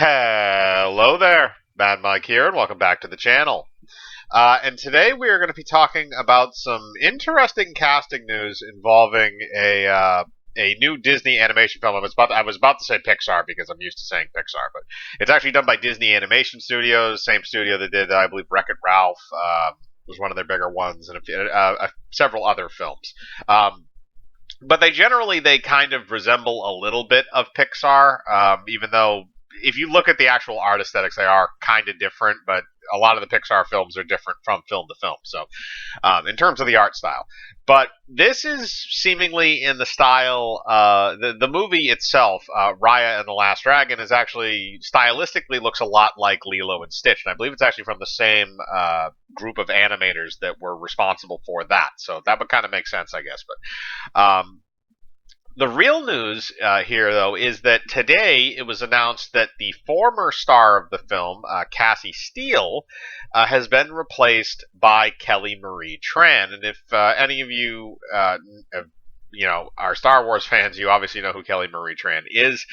Hello there, Mad Mike here, and welcome back to the channel. And today we are going to be talking about some interesting casting news involving a new Disney animation film. I was about to say Pixar because I'm used to saying Pixar, but it's actually done by Disney Animation Studios, same studio that did, I believe, Wreck-It Ralph was one of their bigger ones, and several other films. But they kind of resemble a little bit of Pixar, even though if you look at the actual art aesthetics, they are kind of different. But a lot of the Pixar films are different from film to film. So, in terms of the art style, but this is seemingly in the style. The movie itself, Raya and the Last Dragon, is actually stylistically looks a lot like Lilo and Stitch, and I believe it's actually from the same group of animators that were responsible for that. So that would kind of make sense, I guess. But the real news here, though, is that today it was announced that the former star of the film, Cassie Steele, has been replaced by Kelly Marie Tran. And if any of you, are Star Wars fans, you obviously know who Kelly Marie Tran is.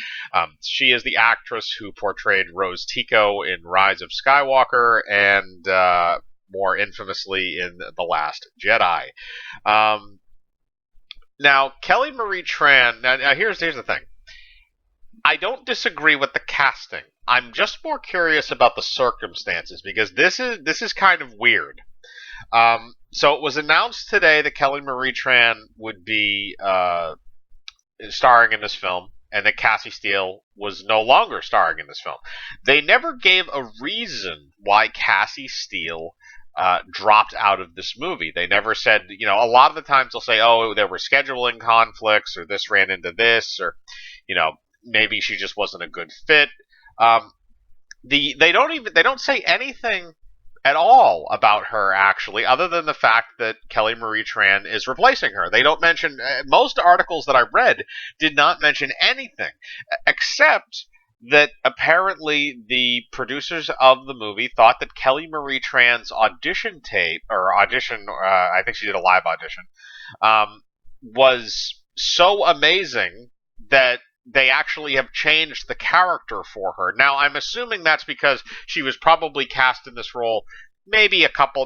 She is the actress who portrayed Rose Tico in Rise of Skywalker and more infamously in The Last Jedi. Now, Kelly Marie Tran. Now here's the thing. I don't disagree with the casting. I'm just more curious about the circumstances because this is kind of weird. So it was announced today that Kelly Marie Tran would be starring in this film, and that Cassie Steele was no longer starring in this film. They never gave a reason why Cassie Steele dropped out of this movie. They never said, a lot of the times they'll say, oh, there were scheduling conflicts, or this ran into this, or, maybe she just wasn't a good fit. They don't say anything at all about her, actually, other than the fact that Kelly Marie Tran is replacing her. They don't mention, most articles that I read did not mention anything, except that apparently the producers of the movie thought that Kelly Marie Tran's audition tape, I think she did a live audition, was so amazing that they actually have changed the character for her. Now, I'm assuming that's because she was probably cast in this role maybe a couple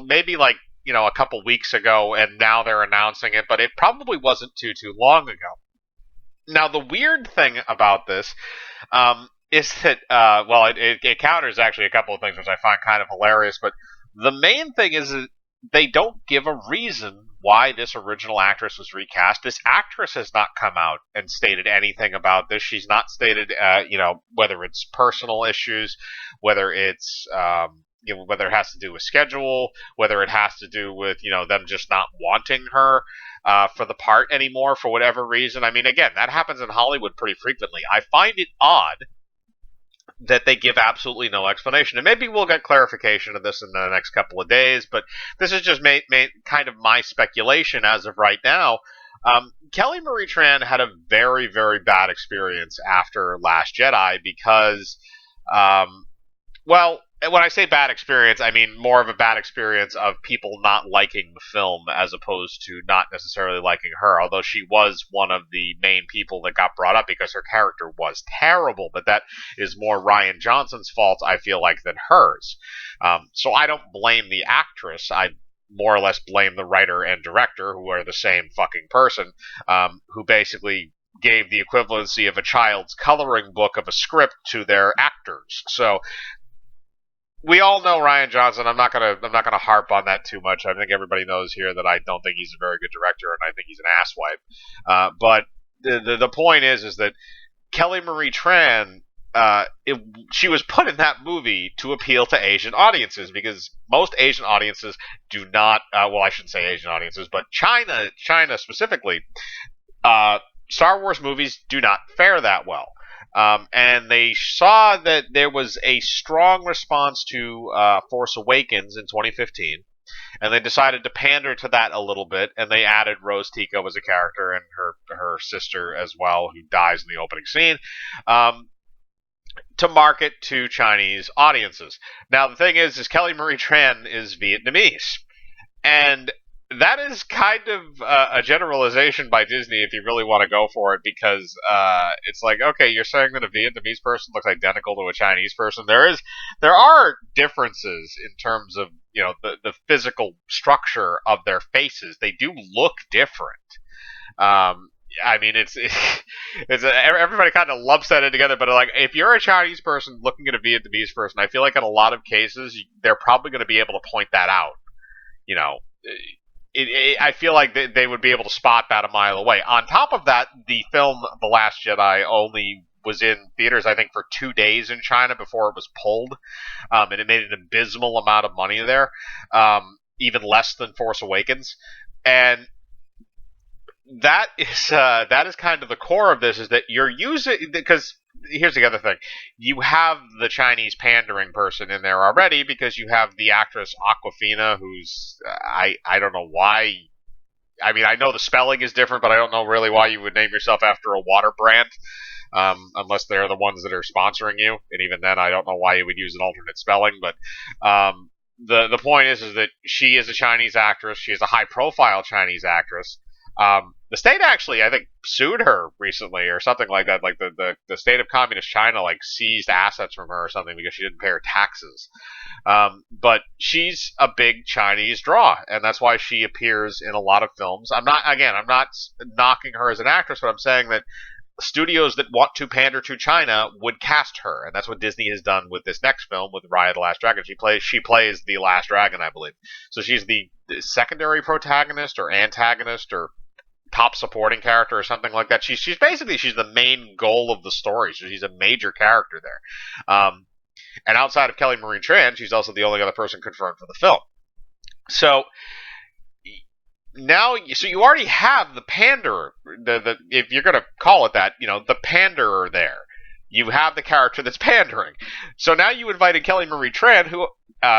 weeks ago, and now they're announcing it, but it probably wasn't too long ago. Now, the weird thing about this, is that, it counters actually a couple of things which I find kind of hilarious, but the main thing is that they don't give a reason why this original actress was recast. This actress has not come out and stated anything about this. She's not stated, whether it's personal issues, whether it's, whether it has to do with schedule, whether it has to do with, them just not wanting her for the part anymore for whatever reason. I mean, again, that happens in Hollywood pretty frequently. I find it odd that they give absolutely no explanation. And maybe we'll get clarification of this in the next couple of days, but this is just kind of my speculation as of right now. Kelly Marie Tran had a very, very bad experience after Last Jedi because, when I say bad experience, I mean more of a bad experience of people not liking the film as opposed to not necessarily liking her, although she was one of the main people that got brought up because her character was terrible, but that is more Rian Johnson's fault, I feel like, than hers. So I don't blame the actress. I more or less blame the writer and director, who are the same fucking person, who basically gave the equivalency of a child's coloring book of a script to their actors. So we all know Rian Johnson. I'm not gonna harp on that too much. I think everybody knows here that I don't think he's a very good director, and I think he's an asswipe. But the point is that Kelly Marie Tran, she was put in that movie to appeal to Asian audiences because most Asian audiences do not. I shouldn't say Asian audiences, but China specifically. Star Wars movies do not fare that well. And they saw that there was a strong response to Force Awakens in 2015, and they decided to pander to that a little bit, and they added Rose Tico as a character and her sister as well, who dies in the opening scene, to market to Chinese audiences. Now, the thing is Kelly Marie Tran is Vietnamese, and that is kind of a generalization by Disney if you really want to go for it, because it's like, okay, you're saying that a Vietnamese person looks identical to a Chinese person. There are differences in terms of the physical structure of their faces. They do look different. Um, I mean, everybody kind of lumps that in together, but like if you're a Chinese person looking at a Vietnamese person, I feel like in a lot of cases they're probably going to be able to point that out. You know, I feel like they would be able to spot that a mile away. On top of that, the film The Last Jedi only was in theaters, I think, for 2 days in China before it was pulled, and it made an abysmal amount of money there, even less than Force Awakens, and that is kind of the core of this, is that you're using, because here's the other thing, you have the Chinese pandering person in there already because you have the actress Aquafina, who's I don't know why. I mean, I know the spelling is different, but I don't know really why you would name yourself after a water brand, unless they're the ones that are sponsoring you, and even then, I don't know why you would use an alternate spelling. But the point is that she is a Chinese actress. She is a high profile Chinese actress. The state actually, I think, sued her recently or something like that. Like the state of communist China like seized assets from her or something because she didn't pay her taxes. But she's a big Chinese draw, and that's why she appears in a lot of films. I'm not knocking her as an actress, but I'm saying that studios that want to pander to China would cast her, and that's what Disney has done with this next film with Raya the Last Dragon. She plays the Last Dragon, I believe. So she's the secondary protagonist or antagonist or top supporting character or something like that. She's the main goal of the story. So she's a major character there. And outside of Kelly Marie Tran, she's also the only other person confirmed for the film. So now, so you already have the panderer, if you're going to call it that, the panderer there. You have the character that's pandering. So now you invited Kelly Marie Tran, who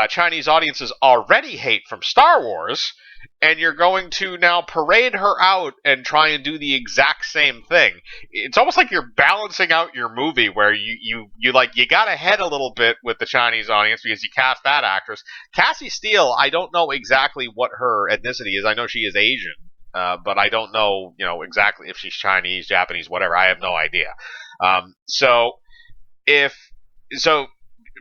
Chinese audiences already hate from Star Wars, and you're going to now parade her out and try and do the exact same thing. It's almost like you're balancing out your movie, where you got ahead a little bit with the Chinese audience because you cast that actress. Cassie Steele, I don't know exactly what her ethnicity is. I know she is Asian, but I don't know, exactly if she's Chinese, Japanese, whatever. I have no idea. So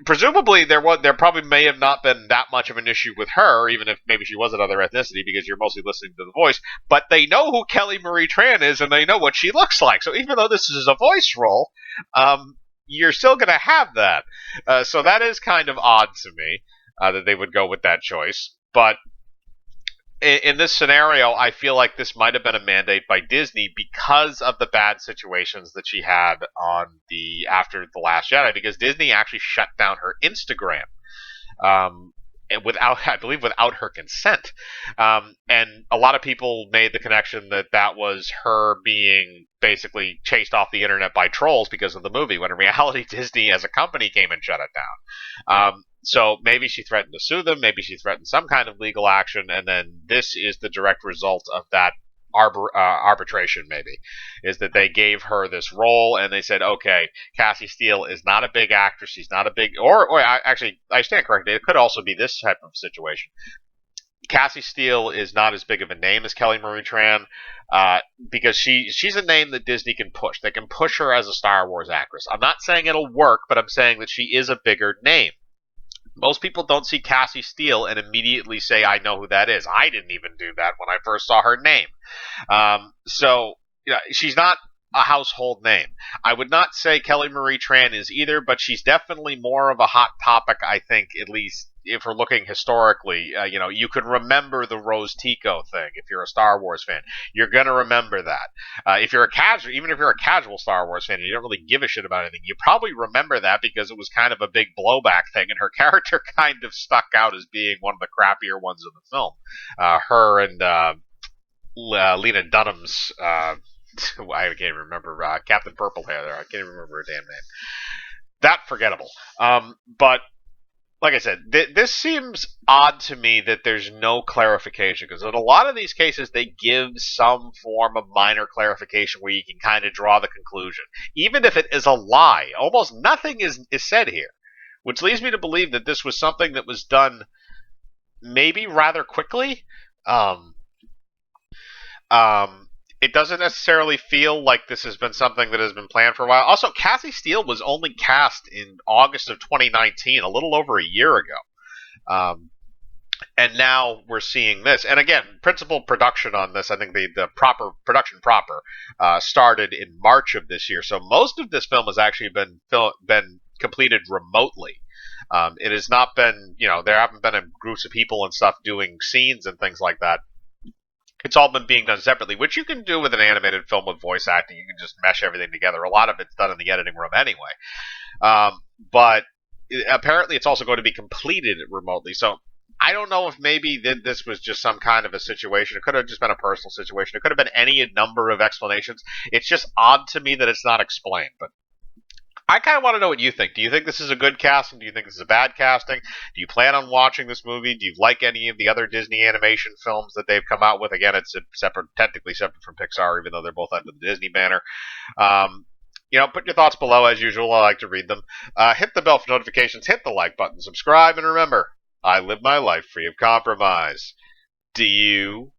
presumably there probably may have not been that much of an issue with her, even if maybe she was another ethnicity, because you're mostly listening to the voice. But they know who Kelly Marie Tran is, and they know what she looks like. So even though this is a voice role, you're still going to have that. So that is kind of odd to me that they would go with that choice. But in this scenario, I feel like this might have been a mandate by Disney because of the bad situations that she had after The Last Jedi, because Disney actually shut down her Instagram, and I believe without her consent. And a lot of people made the connection that was her being basically chased off the internet by trolls because of the movie, when in reality Disney as a company came and shut it down. So maybe she threatened to sue them, maybe she threatened some kind of legal action, and then this is the direct result of that arbitration, maybe, is that they gave her this role and they said, okay, Cassie Steele is not a big actress, she's not a big, actually, I stand corrected, it could also be this type of situation. Cassie Steele is not as big of a name as Kelly Marie Tran, because she's a name that Disney can push. They can push her as a Star Wars actress. I'm not saying it'll work, but I'm saying that she is a bigger name. Most people don't see Cassie Steele and immediately say, I know who that is. I didn't even do that when I first saw her name. So she's not a household name. I would not say Kelly Marie Tran is either, but she's definitely more of a hot topic, I think, at least if we're looking historically. You could remember the Rose Tico thing if you're a Star Wars fan. You're going to remember that. If you're even if you're a casual Star Wars fan and you don't really give a shit about anything, you probably remember that because it was kind of a big blowback thing, and her character kind of stuck out as being one of the crappier ones in the film. Her and Lena Dunham's I can't remember, Captain Purple Hair there. I can't even remember her damn name. That forgettable. But like I said, this seems odd to me that there's no clarification, because in a lot of these cases they give some form of minor clarification where you can kind of draw the conclusion. Even if it is a lie, almost nothing is said here, which leads me to believe that this was something that was done maybe rather quickly. It doesn't necessarily feel like this has been something that has been planned for a while. Also, Cassie Steele was only cast in August of 2019, a little over a year ago. And now we're seeing this. And again, principal production on this, I think the proper production started in March of this year. So most of this film has actually been completed remotely. It has not been, there haven't been groups of people and stuff doing scenes and things like that. It's all been being done separately, which you can do with an animated film with voice acting. You can just mesh everything together. A lot of it's done in the editing room anyway. But apparently it's also going to be completed remotely. So I don't know if maybe this was just some kind of a situation. It could have just been a personal situation. It could have been any number of explanations. It's just odd to me that it's not explained. But I kind of want to know what you think. Do you think this is a good casting? Do you think this is a bad casting? Do you plan on watching this movie? Do you like any of the other Disney animation films that they've come out with? Again, it's technically separate from Pixar, even though they're both under the Disney banner. Put your thoughts below as usual. I like to read them. Hit the bell for notifications. Hit the like button. Subscribe, and remember, I live my life free of compromise. Do you?